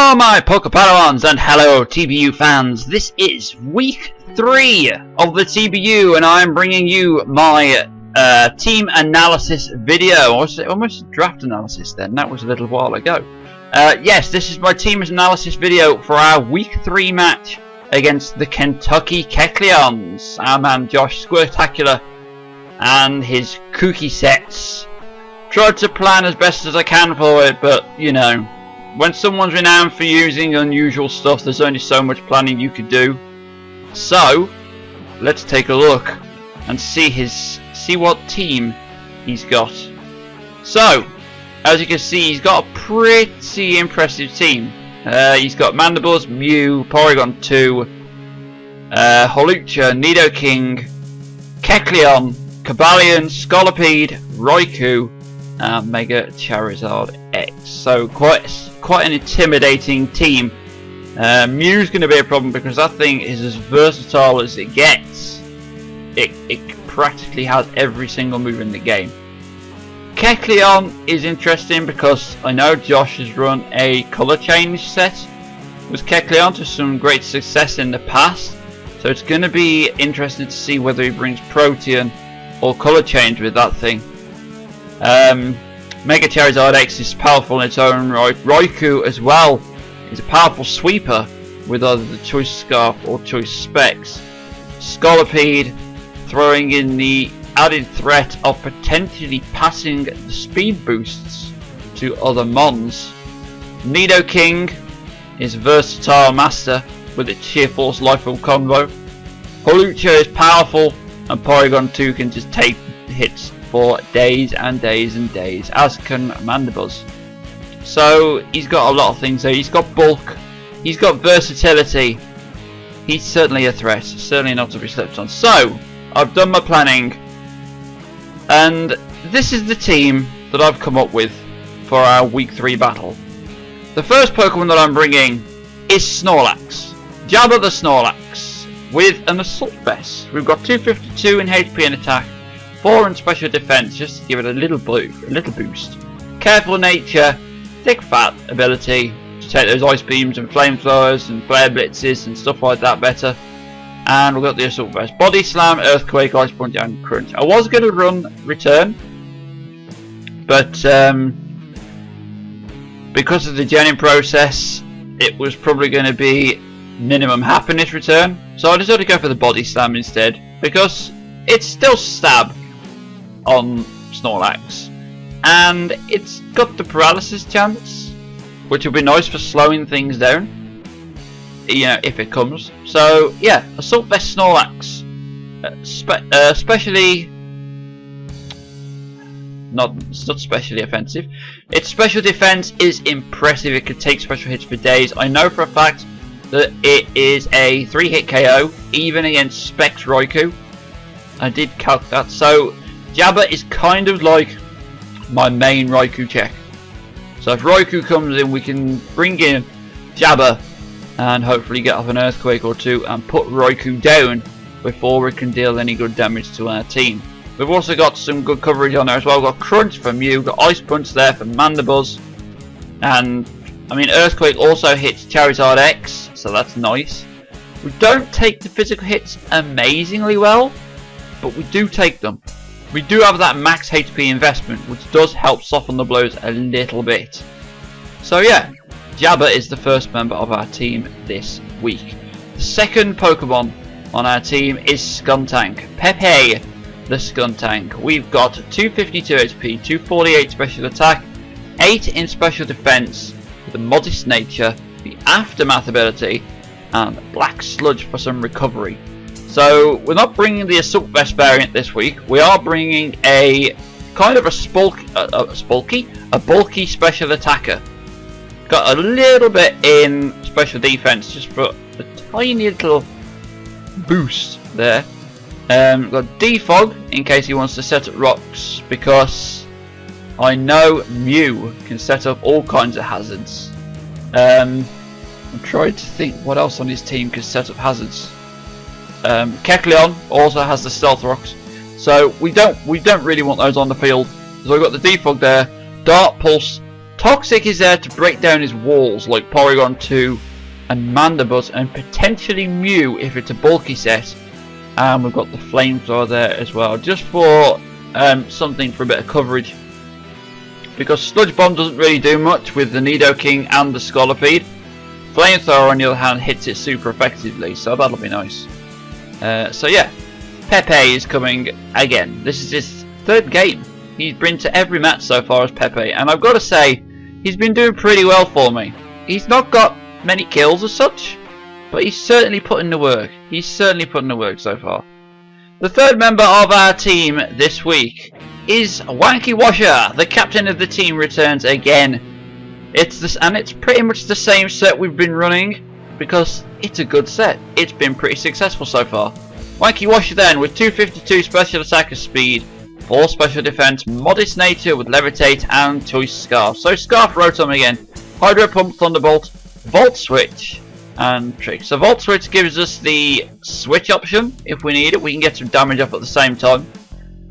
Hello my PokePadawans and hello TBU fans. This is week 3 of the TBU and I'm bringing you my team analysis video. Almost draft analysis then, that was a little while ago. Yes, this is my team analysis video for our week 3 match against the Kentucky Kecleons. Our man Josh Squirtacular and his kooky sets. Tried to plan as best as I can for it, but you know, when someone's renowned for using unusual stuff, there's only so much planning you could do. So, let's take a look and see what team he's got. So, as you can see, he's got a pretty impressive team. He's got Mandibles, Mew, Porygon 2, Holucha, Nidoking, Kecleon, Cobalion, Scolipede, Raikou, and Mega Charizard X. So quite an intimidating team. Mew's going to be a problem because that thing is as versatile as it gets. It practically has every single move in the game. Kecleon is interesting because I know Josh has run a colour change set with Kecleon to some great success in the past. So it's going to be interesting to see whether he brings Protean or colour change with that thing. Mega Charizard X is powerful in its own right. Raikou as well is a powerful sweeper with either the Choice Scarf or Choice Specs. Scolipede throwing in the added threat of potentially passing the speed boosts to other mons. Nidoking is a versatile master with its Sheer Force Life-Orb combo. Holucha is powerful and Porygon 2 can just take hits for days and days and days, as can Mandibles. So he's got a lot of things there. He's got bulk, he's got versatility, he's certainly a threat, certainly not to be slept on. So I've done my planning and this is the team that I've come up with for our week 3 battle. The first Pokemon that I'm bringing is Snorlax, Jabba the Snorlax, with an Assault Vest. We've got 252 in HP and attack, 4 in special defense, just to give it a little boost. Careful nature, thick fat ability to take those ice beams and flamethrowers and flare blitzes and stuff like that better. And we've got the Assault Vest. Body Slam, Earthquake, Ice Punch and Crunch. I was going to run Return, but because of the genning process, it was probably going to be minimum happiness return. So I decided to go for the Body Slam instead, because it's still stab on Snorlax and it's got the paralysis chance, which will be nice for slowing things down, you know, if it comes. So yeah, Assault Vest Snorlax, especially it's not specially offensive. Its special defense is impressive. It can take special hits for days. I know for a fact that it is a 3-hit KO even against Specs Raikou. I did calc that. So Jabba is kind of like my main Raikou check. So if Raikou comes in, we can bring in Jabba and hopefully get off an Earthquake or 2 and put Raikou down before we can deal any good damage to our team. We've also got some good coverage on there as well. We've got Crunch for Mew, we've got Ice Punch there for Mandibles, and I mean Earthquake also hits Charizard X, so that's nice. We don't take the physical hits amazingly well, but we do take them. We do have that max HP investment, which does help soften the blows a little bit. So yeah, Jabba is the first member of our team this week. The second Pokemon on our team is Skuntank, Pepe the Skuntank. We've got 252 HP, 248 special attack, 8 in special defense with a modest nature, the Aftermath ability, and Black Sludge for some recovery. So we're not bringing the Assault Vest variant this week. We are bringing a kind of a bulky special attacker. Got a little bit in special defense just for a tiny little boost there. Got Defog in case he wants to set up rocks, because I know Mew can set up all kinds of hazards. I'm trying to think what else on his team can set up hazards. Kecleon also has the Stealth Rocks, so we don't really want those on the field. So we've got the Defog there, Dart Pulse, Toxic is there to break down his walls like Porygon 2 and Mandibuzz, and potentially Mew if it's a bulky set. And we've got the Flamethrower there as well, just for something for a bit of coverage. Because Sludge Bomb doesn't really do much with the Nidoking and the Scolipede. Flamethrower on the other hand hits it super effectively, so that'll be nice. So yeah, Pepe is coming again. This is his third game. He's been to every match so far as Pepe, and I've got to say, he's been doing pretty well for me. He's not got many kills as such, but he's certainly putting the work. He's certainly putting the work so far. The third member of our team this week is Wanky Washer. The captain of the team returns again. It's pretty much the same set we've been running, because it's a good set. It's been pretty successful so far. Wanky Washer then with 252 special attacker speed, 4 special defense, modest nature with levitate and choice scarf. So scarf Rotom again, Hydro Pump, Thunderbolt, Volt Switch and Trick. So Volt Switch gives us the switch option if we need it. We can get some damage up at the same time.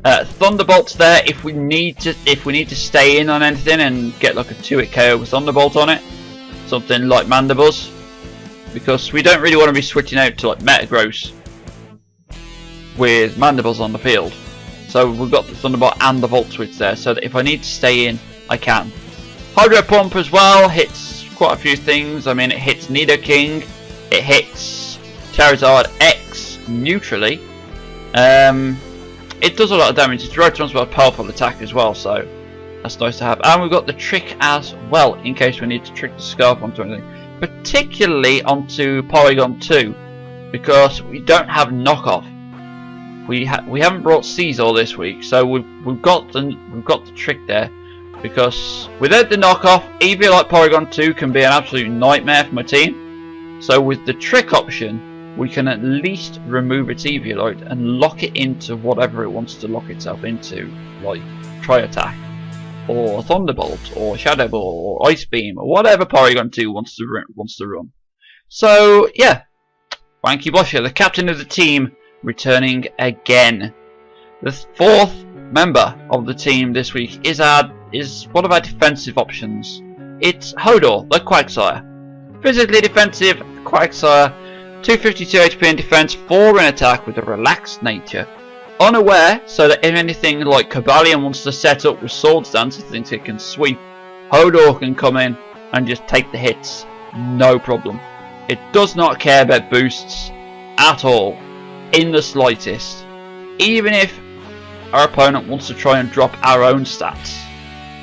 Thunderbolt's there if we need to stay in on anything and get like a 2-hit KO with Thunderbolt on it. Something like Mandibuzz, because we don't really want to be switching out to like Metagross with Mandibuzz on the field. So we've got the Thunderbolt and the Volt Switch there, so that if I need to stay in, I can. Hydro Pump as well hits quite a few things. I mean, it hits Nidoking, it hits Charizard X neutrally. It does a lot of damage. It's Rotom's got a powerful attack as well, so that's nice to have. And we've got the Trick as well, in case we need to trick the Scarf onto anything. Particularly onto Porygon 2, because we don't have knockoff. We haven't brought Caesar this week, so we've got the Trick there. Because without the knockoff, Eevee like Porygon 2 can be an absolute nightmare for my team. So with the Trick option, we can at least remove its Eviolite and lock it into whatever it wants to lock itself into, like Tri-Attack, or Thunderbolt, or Shadow Ball, or Ice Beam, or whatever Porygon 2 wants to run. So yeah, Wanky Washer, the captain of the team, returning again. The fourth member of the team this week is one of our defensive options. It's Hodor, the Quagsire. Physically defensive Quagsire, 252 HP in defense, 4 in attack with a relaxed nature. Unaware, so that if anything like Cobalion wants to set up with Swords Dance, and thinks it can sweep, Hodor can come in and just take the hits, no problem. It does not care about boosts at all, in the slightest. Even if our opponent wants to try and drop our own stats,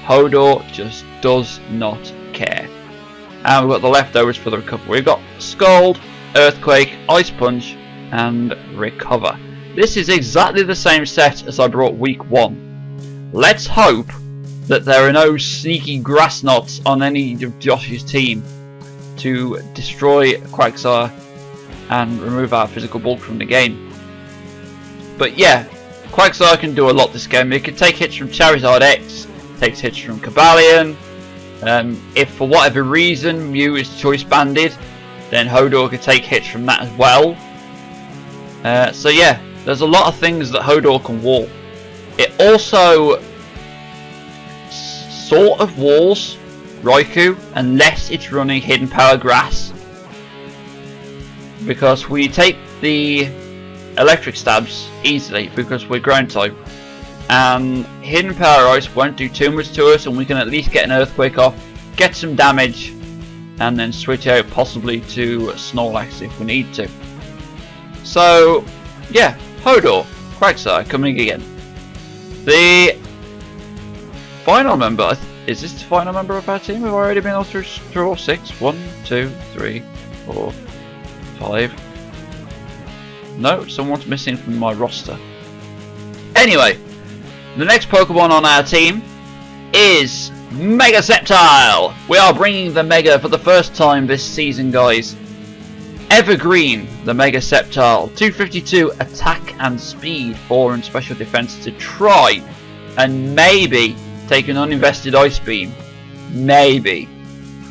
Hodor just does not care. And we've got the leftovers for the recovery. We've got Scald, Earthquake, Ice Punch and Recover. This is exactly the same set as I brought week 1. Let's hope that there are no sneaky grass knots on any of Josh's team to destroy Quagsire and remove our physical bulk from the game. But yeah, Quagsire can do a lot this game. It can take hits from Charizard X, takes hits from Cobalion. If for whatever reason Mew is choice banded, then Hodor could take hits from that as well. So yeah, there's a lot of things that Hodor can wall. It also sort of walls Raikou unless it's running Hidden Power Grass, because we take the electric stabs easily because we're ground type, and Hidden Power Ice won't do too much to us, and we can at least get an Earthquake off, get some damage, and then switch out possibly to Snorlax if we need to. So yeah, Hodor, Quagsire coming again. The final member, is this the final member of our team? We've already been all through all 6. 1, 2, 3, 4, 5. No, someone's missing from my roster. Anyway, the next Pokemon on our team is Mega Sceptile. We are bringing the Mega for the first time this season, guys. Evergreen, the Mega Sceptile, 252 attack and speed, 4 in special defense to try and maybe take an uninvested Ice Beam. Maybe.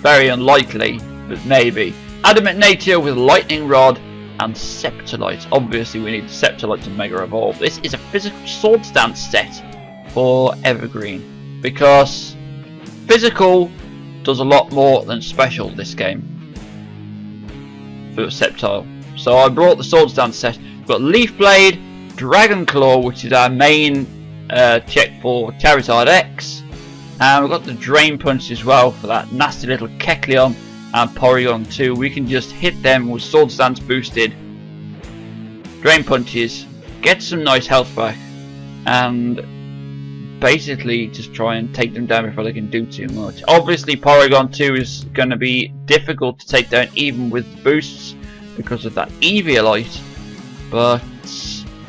Very unlikely, but maybe. Adamant Nature with Lightning Rod and Sceptolite. Obviously we need Sceptolite to Mega Evolve. This is a physical Swords Dance set for Evergreen, because physical does a lot more than special this game for Sceptile. So I brought the Swords Dance set. We've got Leaf Blade, Dragon Claw, which is our main check for Charizard X, and we've got the Drain Punch as well for that nasty little Kecleon and Porygon 2. We can just hit them with Swords Dance boosted Drain Punches, get some nice health back, and basically just try and take them down before they can do too much. Obviously Porygon 2 is going to be difficult to take down even with boosts because of that Eviolite, but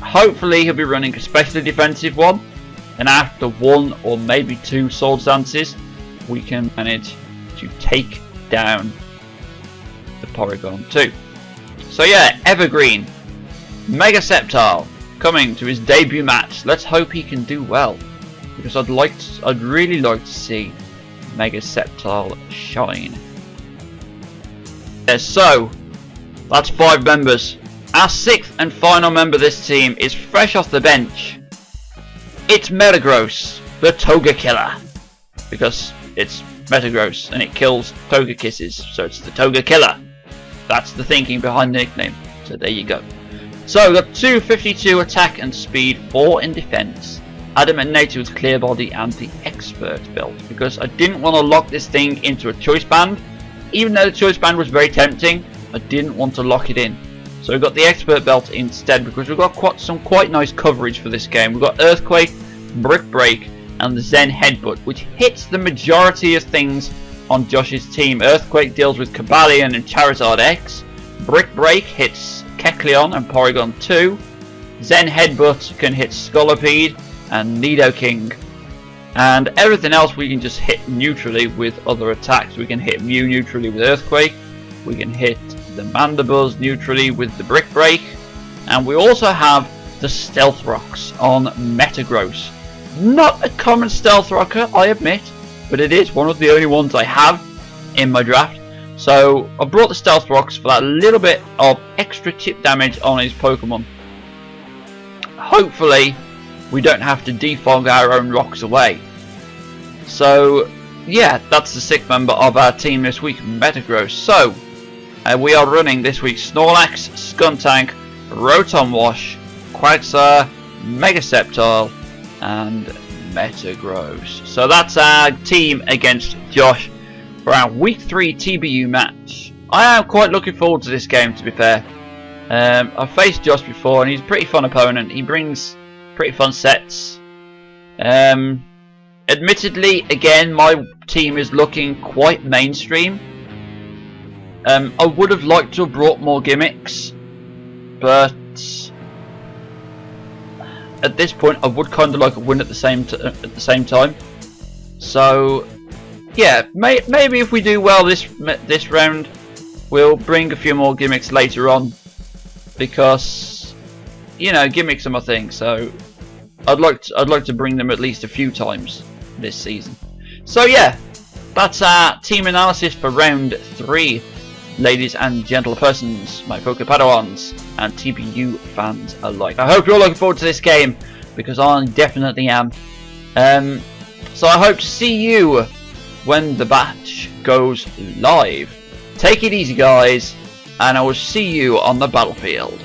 hopefully he'll be running a specially defensive one, and after one or maybe two Swords Dances we can manage to take down the Porygon 2. So yeah, Evergreen, Mega Sceptile coming to his debut match. Let's hope he can do well, because I'd really like to see Mega Sceptile shine. Yeah, so that's 5 members. Our 6th and final member of this team is fresh off the bench. It's Metagross, the Toga Killer, because it's Metagross and it kills Toga Kisses, so it's the Toga Killer. That's the thinking behind the nickname, so there you go. So we've got 252 attack and speed, 4 in defense, Adamant Nature with Clear Body and the Expert belt, because I didn't want to lock this thing into a Choice Band. Even though the Choice Band was very tempting, I didn't want to lock it in. So we've got the Expert belt instead, because we've got some quite nice coverage for this game. We've got Earthquake, Brick Break and the Zen Headbutt, which hits the majority of things on Josh's team. Earthquake deals with Cobalion and Charizard X. Brick Break hits Kecleon and Porygon 2. Zen Headbutt can hit Scolipede and Nidoking. And everything else we can just hit neutrally with other attacks. We can hit Mew neutrally with Earthquake. We can hit the Mandibuzz neutrally with the Brick Break. And we also have the Stealth Rocks on Metagross. Not a common Stealth Rocker, I admit, but it is one of the only ones I have in my draft. So I brought the Stealth Rocks for that little bit of extra chip damage on his Pokemon. Hopefully we don't have to defog our own rocks away. So yeah, that's the 6th member of our team this week, Metagross. So we are running this week Snorlax, Skuntank, Rotom Wash, Quagsire, Mega Sceptile and Metagross. So that's our team against Josh for our week 3 TBU match. I am quite looking forward to this game, to be fair. I've faced Josh before and he's a pretty fun opponent. He brings pretty fun sets. Admittedly, again, my team is looking quite mainstream. I would have liked to have brought more gimmicks, but at this point I would kind of like a win at the same time. So yeah, maybe if we do well this round, we'll bring a few more gimmicks later on, because you know, gimmicks are my thing. So I'd like to bring them at least a few times this season. So yeah, that's our team analysis for round 3. Ladies and gentlepersons, my PokePadawans and TBU fans alike. I hope you're looking forward to this game, because I definitely am. So I hope to see you when the batch goes live. Take it easy guys, and I will see you on the battlefield.